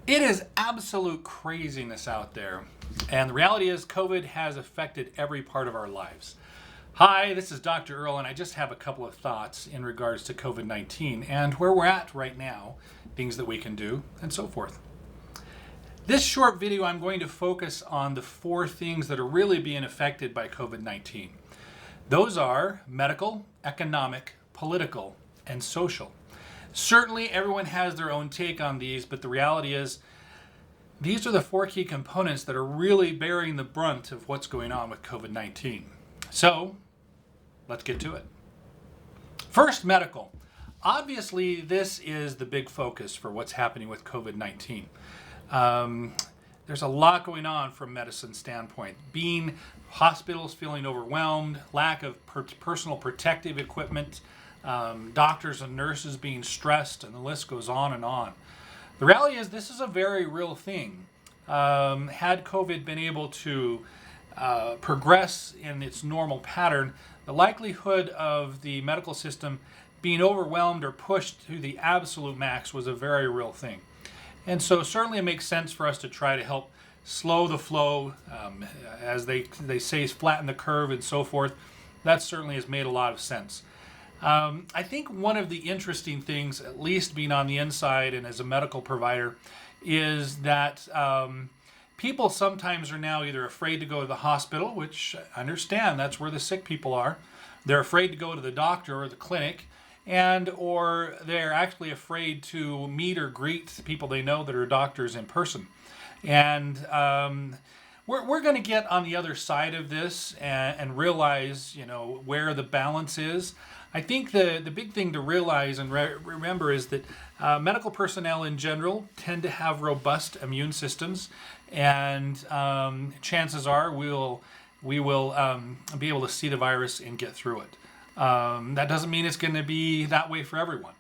It is absolute craziness out there. And the reality is, COVID has affected every part of our lives. Hi, this is Dr. Earl, and I just have a couple of thoughts in regards to COVID 19 and where we're at right now, things that we can do, and so forth. This short video, I'm going to focus on the four things that are really being affected by COVID 19. Those are medical, economic, political, and social. Certainly, everyone has their own take on these, but the reality is, these are the four key components that are really bearing the brunt of what's going on with COVID 19. So, let's get to it. First, medical. Obviously, this is the big focus for what's happening with COVID 19. There's a lot going on from medicine standpoint. Being hospitals feeling overwhelmed, lack of personal protective equipment, doctors and nurses being stressed, and the list goes on and on. The reality is this is a very real thing. Had COVID been able to progress in its normal pattern, the likelihood of the medical system being overwhelmed or pushed to the absolute max was a very real thing. And so certainly it makes sense for us to try to help slow the flow, as they say, flatten the curve and so forth. That certainly has made a lot of sense. I think one of the interesting things, at least being on the inside and as a medical provider, is that people sometimes are now either afraid to go to the hospital, which I understand, that's where the sick people are. They're afraid to go to the doctor or the clinic, or they're actually afraid to meet or greet people they know that are doctors in person. And we're going to get on the other side of this and realize, where the balance is. I think the big thing to realize and remember is that medical personnel in general tend to have robust immune systems, and chances are we will be able to see the virus and get through it. That doesn't mean it's going to be that way for everyone,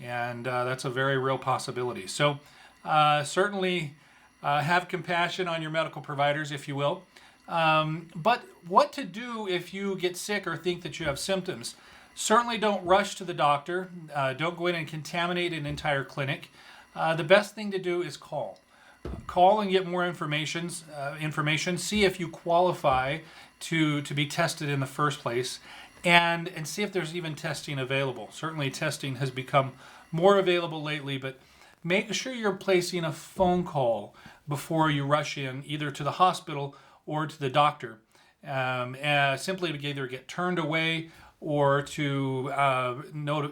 and that's a very real possibility. So certainly have compassion on your medical providers, if you will. But what to do if you get sick or think that you have symptoms? Certainly don't rush to the doctor. Don't go in and contaminate an entire clinic. The best thing to do is call. Call and get more information. See if you qualify to be tested in the first place, and see if there's even testing available. Certainly testing has become more available lately, but make sure you're placing a phone call before you rush in, either to the hospital or to the doctor, simply to either get turned away or to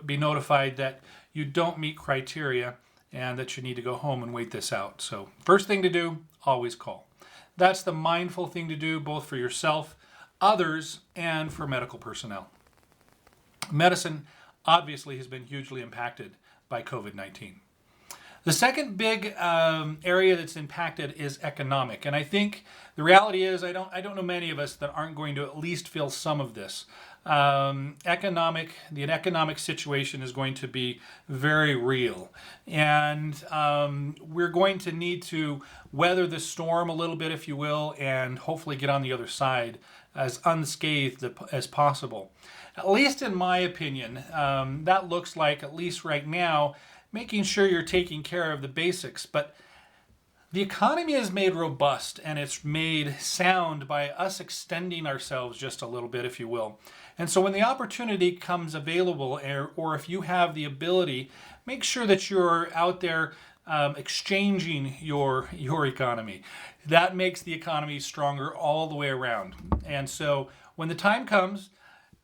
be notified that you don't meet criteria and that you need to go home and wait this out. So first thing to do, always call. That's the mindful thing to do, both for yourself, others, and for medical personnel. Medicine obviously has been hugely impacted by COVID-19. The second big area that's impacted is economic, and I think the reality is I don't know many of us that aren't going to at least feel some of this. The economic situation is going to be very real, and we're going to need to weather the storm a little bit, if you will, and hopefully get on the other side as unscathed as possible. At least in my opinion, that looks like, at least right now, making sure you're taking care of the basics. But the economy is made robust and it's made sound by us extending ourselves just a little bit, if you will. And so when the opportunity comes available, or if you have the ability, make sure that you're out there exchanging your economy. That makes the economy stronger all the way around. And so when the time comes,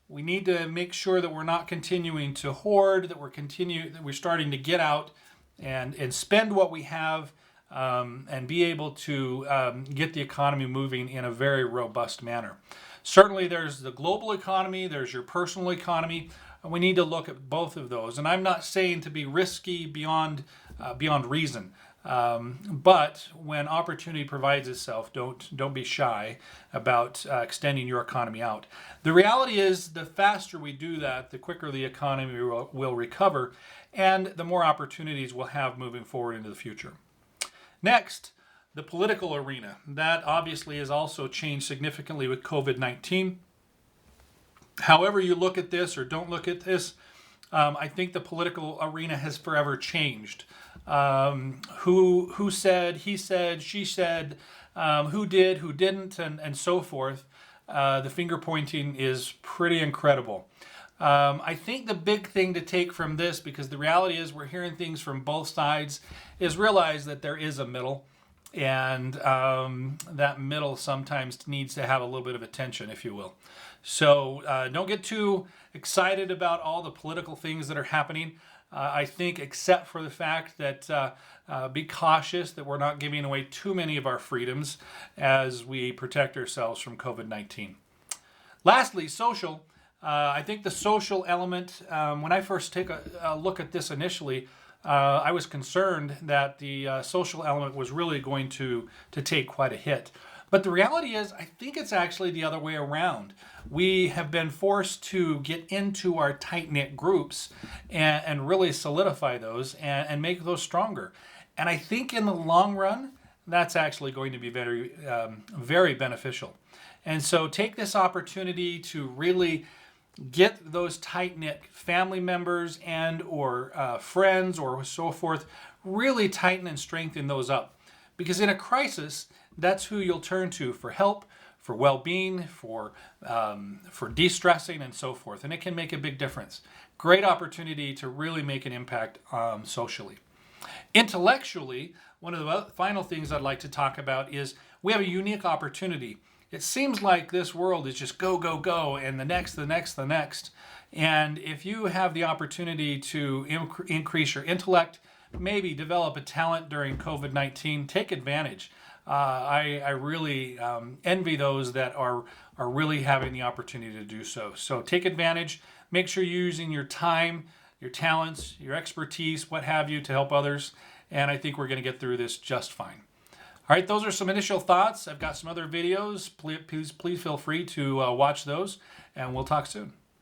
we need to make sure that we're not continuing to hoard, that we're starting to get out and spend what we have, and be able to get the economy moving in a very robust manner. Certainly there's the global economy, there's your personal economy, and we need to look at both of those. And I'm not saying to be risky beyond reason. But when opportunity provides itself, don't be shy about extending your economy out. The reality is, the faster we do that, the quicker the economy will recover, and the more opportunities we'll have moving forward into the future. Next, the political arena. That obviously has also changed significantly with COVID-19. However you look at this or don't look at this, I think the political arena has forever changed. who said, he said, she said, who did, who didn't, and so forth. The finger pointing is pretty incredible. I think the big thing to take from this, because the reality is we're hearing things from both sides, is realize that there is a middle, and that middle sometimes needs to have a little bit of attention, if you will. So don't get too excited about all the political things that are happening. I think, except for the fact that be cautious that we're not giving away too many of our freedoms as we protect ourselves from COVID-19. Lastly, social. I think the social element, when I first take a look at this initially, I was concerned that the social element was really going to take quite a hit. But the reality is, I think it's actually the other way around. We have been forced to get into our tight-knit groups and really solidify those and make those stronger. And I think in the long run, that's actually going to be very, very beneficial. And so take this opportunity to really get those tight-knit family members and or friends or so forth, really tighten and strengthen those up. Because in a crisis, that's who you'll turn to for help, for well-being, for de-stressing and so forth. And it can make a big difference. Great opportunity to really make an impact socially. Intellectually, one of the final things I'd like to talk about is we have a unique opportunity. It seems like this world is just go, go, go, and the next, the next, the next. And if you have the opportunity to increase your intellect, maybe develop a talent during COVID-19, take advantage. I really envy those that are really having the opportunity to do so. So take advantage. Make sure you're using your time, your talents, your expertise, what have you, to help others. And I think we're going to get through this just fine. All right, those are some initial thoughts. I've got some other videos. Please feel free to watch those, and we'll talk soon.